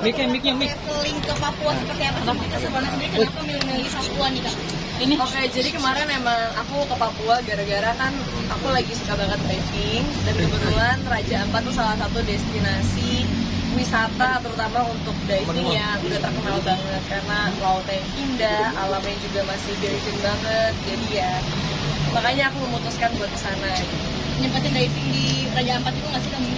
Mik. Traveling ke Papua seperti apa sih? Kita sebenarnya sendiri kenapa milih Papua nih, Kak? Oke, jadi kemarin emang aku ke Papua gara-gara kan aku lagi suka banget diving dan kebetulan Raja Ampat tuh salah satu destinasi wisata terutama untuk diving yang udah terkenal banget karena lautnya yang indah, alamnya juga masih virgin banget. Jadi ya makanya aku memutuskan buat kesana. Nyempatin diving di Raja Ampat itu nggak sih kamu?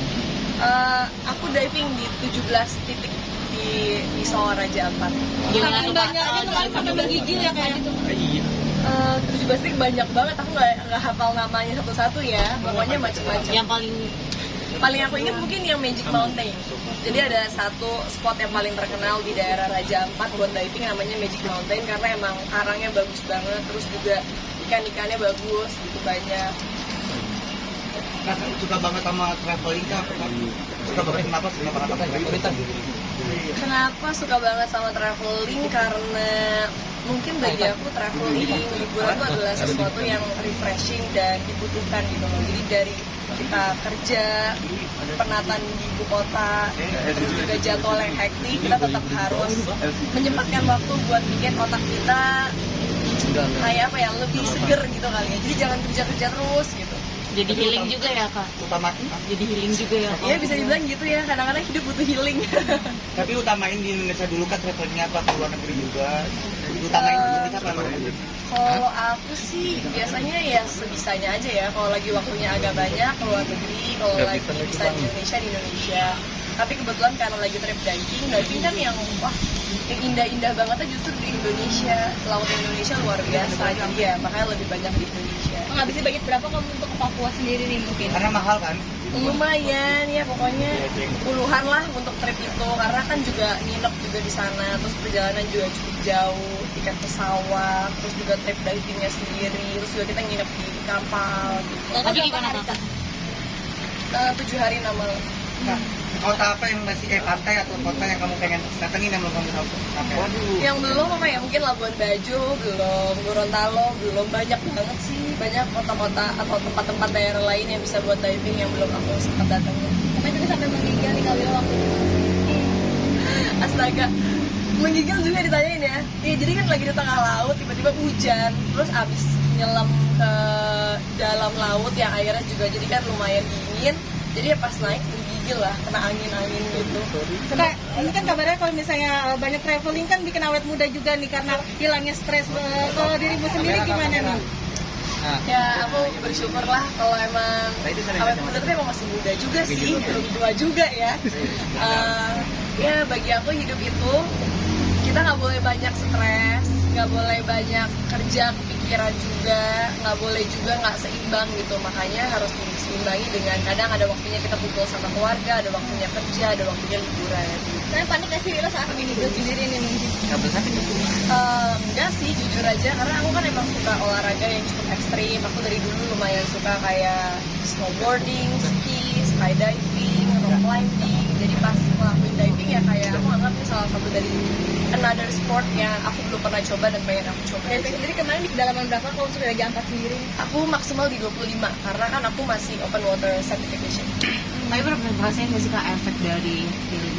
Aku diving di 17 titik di Soal Raja Ampat. Saking banyaknya kemarin sampai menggigil ya kayak gitu. 17 titik banyak banget, aku nggak hafal namanya satu-satu ya, pokoknya macam-macam. Yang paling aku ingat mungkin yang Magic Mountain. Jadi ada satu spot yang paling terkenal di daerah Raja Ampat buat diving namanya Magic Mountain karena emang karangnya bagus banget, terus juga ikan-ikannya bagus, gitu banyak. Nah, suka banget sama traveling kan? Suka banget kenapa traveling? Kenapa suka banget sama traveling? Karena mungkin bagi aku traveling, liburan itu adalah sesuatu yang refreshing dan dibutuhkan gitu loh. Jadi dari kita kerja, penatan di ibu kota, terus juga jadwal yang hektik, kita tetap harus menyempatkan waktu buat bikin otak kita kayak apa ya, lebih seger gitu kali ya. Jadi jangan kerja-kerja terus gitu. jadi healing juga ya, Kak? Jadi healing juga ya, Kak? Iya bisa dibilang gitu ya, kadang-kadang hidup butuh healing. Tapi utamain di Indonesia dulu kan travelingnya apa, ke luar negeri juga. Utamain di Indonesia apa luar negeri? Kalau aku sih biasanya ya sebisanya aja ya. Kalau lagi waktunya agak banyak ke luar negeri, kalau lagi bisa di Indonesia. Tapi kebetulan karena lagi trip diving kan yang wah yang indah-indah bangetnya justru di Indonesia. Laut Indonesia luar biasa, jadi ya makanya lebih banyak di Indonesia. Ngabisin budget berapa kamu untuk ke Papua sendiri nih mungkin? Karena mahal kan? Lumayan ya, pokoknya puluhan lah untuk trip itu karena kan juga nginep juga di sana, terus perjalanan juga cukup jauh, tiket pesawat, terus juga trip divingnya sendiri, terus juga kita nginep di kapal gitu. Tadi gimana, Kak? 7 hari 6 malam. Nah, kota apa yang masih pantai atau kota yang kamu pengen datengin yang belum kamu sampai? Yang belum apa ya, mungkin Labuan Bajo belum, Gorontalo belum, banyak banget sih, banyak kota-kota atau tempat-tempat daerah lain yang bisa buat diving yang belum aku sempat datengin. Sampai juga sampai menggigil nih kalau waktu itu. Astaga, menggigil juga ditanyain ya. Iya, jadi kan lagi di tengah laut tiba-tiba hujan, terus abis nyelam ke dalam laut yang airnya juga jadi kan lumayan dingin. Jadi ya pas naik menggigil lah, kena angin-angin gitu. Kak, ini kan kabarnya kalau misalnya banyak traveling kan bikin awet muda juga nih karena hilangnya stres. Kalau dirimu sendiri gimana nih? Ya aku bersyukur lah kalau emang awet muda tapi emang masih muda juga sih, belum tua juga ya. Ya bagi aku hidup itu kita nggak boleh banyak stres, nggak boleh banyak kerja kepikiran juga, nggak boleh juga nggak seimbang gitu. Makanya harus diseimbangi dengan kadang ada waktunya kita kumpul sama keluarga, ada waktunya kerja, ada waktunya liburan. Saya panik gak sih Lila saat menggigil sendiri nih mungkin? Enggak sih, jujur aja karena aku kan emang suka olahraga yang cukup ekstrim. Aku dari dulu lumayan suka kayak snowboarding, ski, skydiving, rock climbing. Jadi pas ngelakuin diving ya kayak aku anggap ini salah satu dari another sport yang aku belum pernah coba dan pengen aku coba. Diving sendiri kemarin di kedalaman berapa kalau sudah Raja Ampat sendiri? Aku maksimal di 25 karena kan aku masih open water certification. Tapi pernah ngerasain nggak sih, Kak, efek dari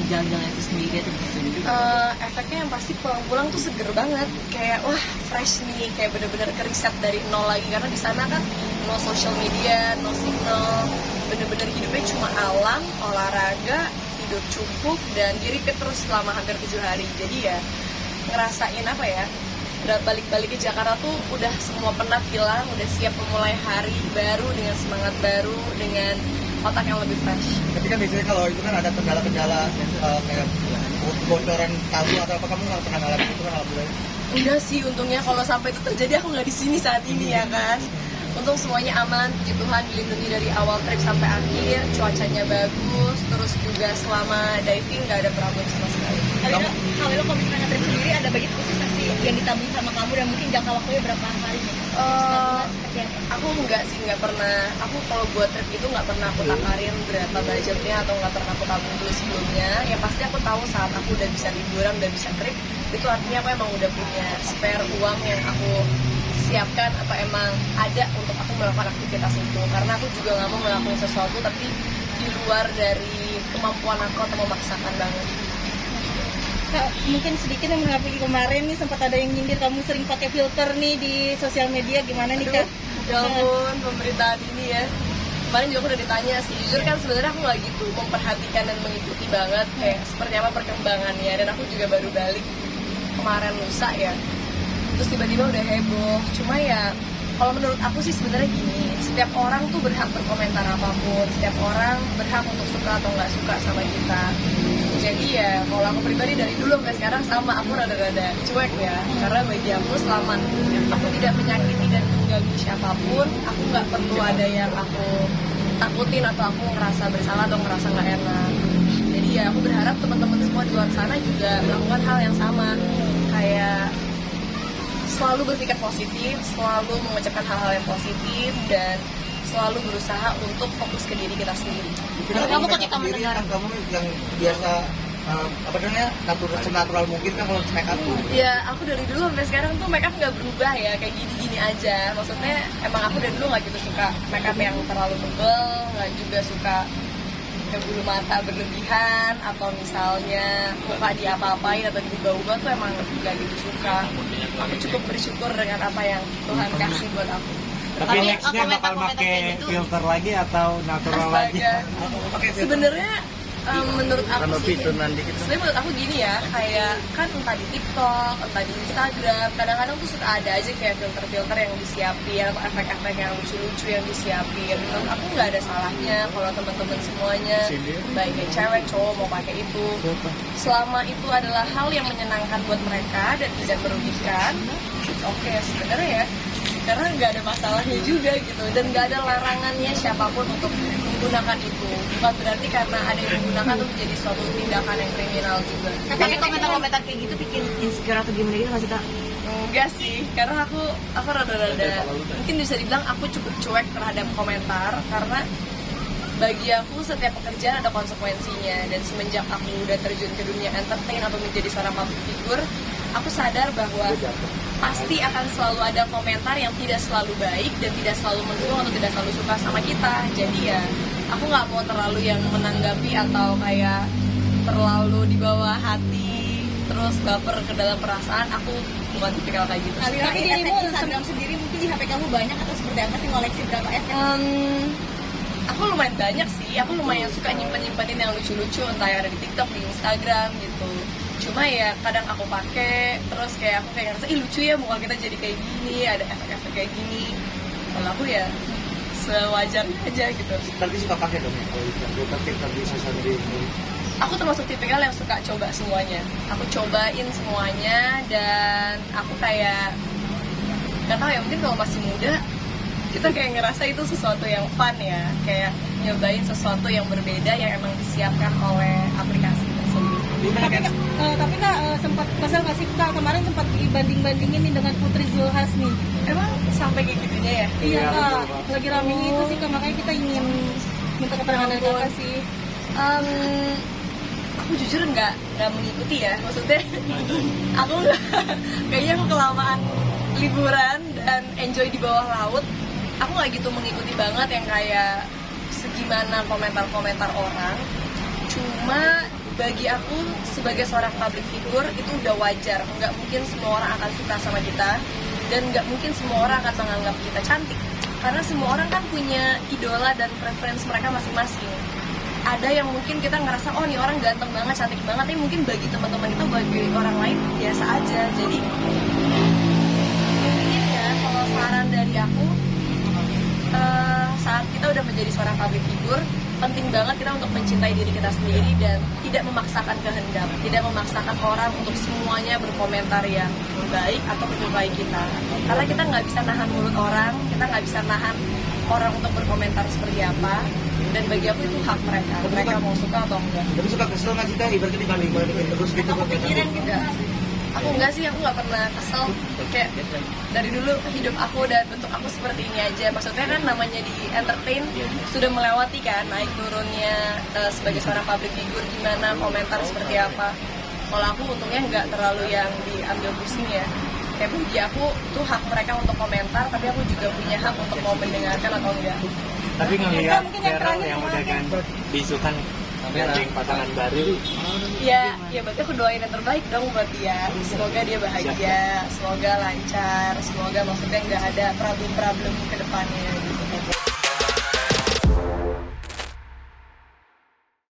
jalan-jalan itu sendiri atau gitu? Efeknya yang pasti pulang-pulang tuh seger banget, kayak wah fresh nih, kayak bener-bener keriset dari nol lagi karena di sana kan no social media, no signal, bener-bener hidupnya cuma alam, olahraga, tidur cukup dan di-repeat terus selama hampir 7 hari. Jadi ya ngerasain apa ya, balik-balik ke Jakarta tuh udah semua penat hilang, udah siap memulai hari baru dengan semangat baru, dengan otak yang lebih fresh. Tapi kan biasanya kalau itu kan ada kendala-kendala kayak bocoran tahu atau apa, kamu nggak pernah ngalamin itu kan? Alhamdulillah. Enggak sih, untungnya kalau sampai itu terjadi aku nggak di sini saat ini ya kan. Untung semuanya aman, puji Tuhan dilindungi dari awal trip sampai akhir, cuacanya bagus, terus juga selama diving nggak ada problem sama sekali. Kalau kalau misalnya trip sendiri ada budget khusus pasti yang ditabung sama kamu dan mungkin jangka waktunya berapa hari nih? Seperti apa? Aku nggak pernah, aku kalau buat trip itu nggak pernah aku takarin berapa budgetnya atau nggak pernah aku tabung dulu sebelumnya. Yang pasti aku tahu saat aku udah bisa liburan, udah bisa trip, itu artinya aku emang udah punya spare uang yang aku siapkan apa emang ada untuk aku melakukan aktivitas itu. Karena aku juga nggak mau melakukan sesuatu tapi di luar dari kemampuan aku atau memaksakan banget. Kak, mungkin sedikit yang menanggapi kemarin nih sempat ada yang nyindir kamu sering pakai filter nih di sosial media, gimana nih Kak? Ya ampun, pemberitaan ini ya. Kemarin juga aku udah ditanya sih, jujur kan sebenarnya aku nggak gitu memperhatikan dan mengikuti banget kayak seperti apa perkembangannya, dan aku juga baru balik kemarin lusa ya, terus tiba-tiba udah heboh. Cuma ya kalau menurut aku sih sebenarnya gini, setiap orang tuh berhak berkomentar apapun, setiap orang berhak untuk suka atau nggak suka sama kita. Jadi ya kalau aku pribadi dari dulu sampai sekarang sama, aku rada-rada cuek ya, karena bagi aku selama aku tidak menyakiti dan mengganggu siapapun, aku nggak perlu ada yang aku takutin atau aku ngerasa bersalah atau ngerasa nggak enak. Jadi ya aku berharap teman-teman semua di luar sana juga melakukan hal yang sama, kayak selalu berpikir positif, selalu mengucapkan hal-hal yang positif, dan selalu berusaha untuk fokus ke diri kita sendiri. Kamu ketika mendengar kamu yang biasa apa namanya natural mungkin kan kalau make up tuh. Ya aku dari dulu sampai sekarang tuh make up nggak berubah ya, kayak gini-gini aja. Maksudnya emang aku dari dulu nggak gitu suka make up yang terlalu tebel, nggak juga suka yang bulu mata berlebihan, atau misalnya muka diapa-apain atau diubah-ubah tuh emang nggak gitu suka. Aku cukup bersyukur dengan apa yang Tuhan kasih buat aku. Tapi nextnya bakal pakai filter lagi atau natural lagi? Sebenarnya menurut aku sih, sebenarnya menurut aku gini ya, kayak kan entah di TikTok, entah di Instagram, kadang-kadang tuh suka ada aja kayak filter-filter yang disiapin atau efek-efek yang lucu-lucu yang disiapin. Menurut aku nggak ada salahnya kalau teman-teman semuanya, baik yang cewek, cowok mau pakai itu, selama itu adalah hal yang menyenangkan buat mereka dan tidak merugikan, it's okay sebenarnya ya. Karena nggak ada masalahnya juga gitu, dan nggak ada larangannya siapapun untuk menggunakan itu. Bukan berarti karena ada yang menggunakan itu menjadi suatu tindakan yang kriminal juga. tapi komentar-komentar kayak gitu bikin insecure atau gimana gitu nggak sih Kak? Enggak sih, karena aku rada-rada mungkin bisa dibilang aku cukup cuek terhadap komentar, karena bagi aku setiap pekerjaan ada konsekuensinya, dan semenjak aku udah terjun ke dunia entertain atau menjadi seorang public figure, aku sadar bahwa pasti akan selalu ada komentar yang tidak selalu baik dan tidak selalu mendukung atau tidak selalu suka sama kita. Jadi ya aku nggak mau terlalu yang menanggapi atau kayak terlalu di bawah hati terus baper ke dalam perasaan. Aku bukan tipikal kayak gitu. Tapi dirimu Instagram sendiri mungkin di HP kamu banyak atau seperti apa sih, ngoleksi berapa efek? Aku lumayan banyak sih, aku lumayan suka nyimpen-nyimpenin yang lucu-lucu, entah yang ada di TikTok, di Instagram gitu. Cuma ya kadang aku pakai, terus kayak aku kayak ngerasa, ih lucu ya muka kita jadi kayak gini, ada efek-efek kayak gini. Kalau aku ya sewajarnya aja gitu. Tapi suka pakai dong ya kalau filter di sosial media ini. Aku termasuk tipikal yang suka coba semuanya. Aku cobain semuanya, dan aku kayak nggak tahu ya, mungkin kalau masih muda kita kayak ngerasa itu sesuatu yang fun ya, kayak nyobain sesuatu yang berbeda yang emang disiapkan oleh aplikasi tersebut. Tapi Kak sempat kesel nggak sih Kak, kemarin sempat dibanding-bandingin nih dengan Putri Zulhas nih. Emang sampai kayak gitunya ya? Iya Kak, lagi rame itu sih Kak, makanya kita ingin minta keterangan dari Kakak sih. Aku jujur nggak mengikuti ya, maksudnya aku nggak, kayaknya aku kelamaan liburan dan enjoy di bawah laut. Aku nggak gitu mengikuti banget yang kayak segimana komentar-komentar orang. Cuma bagi aku sebagai seorang public figure itu udah wajar. Nggak mungkin semua orang akan suka sama kita, dan nggak mungkin semua orang akan menganggap kita cantik, karena semua orang kan punya idola dan preference mereka masing-masing. Ada yang mungkin kita ngerasa, oh ini orang ganteng banget, cantik banget, tapi mungkin bagi teman-teman itu, bagi orang lain biasa aja. Jadi mungkin ya kalau saran dari aku, saat kita udah menjadi seorang public figure, penting banget kita untuk mencintai diri kita sendiri dan tidak memaksakan kehendak, tidak memaksakan orang untuk semuanya berkomentar yang baik atau menyukai kita. Karena kita nggak bisa nahan mulut orang, kita nggak bisa nahan orang untuk berkomentar seperti apa, dan bagi aku itu hak mereka, mereka mau suka atau enggak. Tapi suka kesel nggak sih Kak, ibaratnya dibanding-bandingin terus gitu? Aku pikiran gitu. Aku enggak sih, aku nggak pernah kesel. Kayak dari dulu hidup aku dan bentuk aku seperti ini aja. Maksudnya kan namanya di entertain sudah melewati kan naik turunnya sebagai seorang public figure, gimana komentar seperti apa. Kalau aku untungnya nggak terlalu yang diambil pusing ya. Kayak bagi aku tuh hak mereka untuk komentar, tapi aku juga punya hak untuk mau mendengarkan atau enggak. Tapi ngelihat Cheryl yang udah ganti diisukan gandeng pasangan baru, ya berarti aku doain yang terbaik dong buat dia. Semoga dia bahagia, semoga lancar, semoga maksudnya nggak ada problem-problem ke depannya gitu.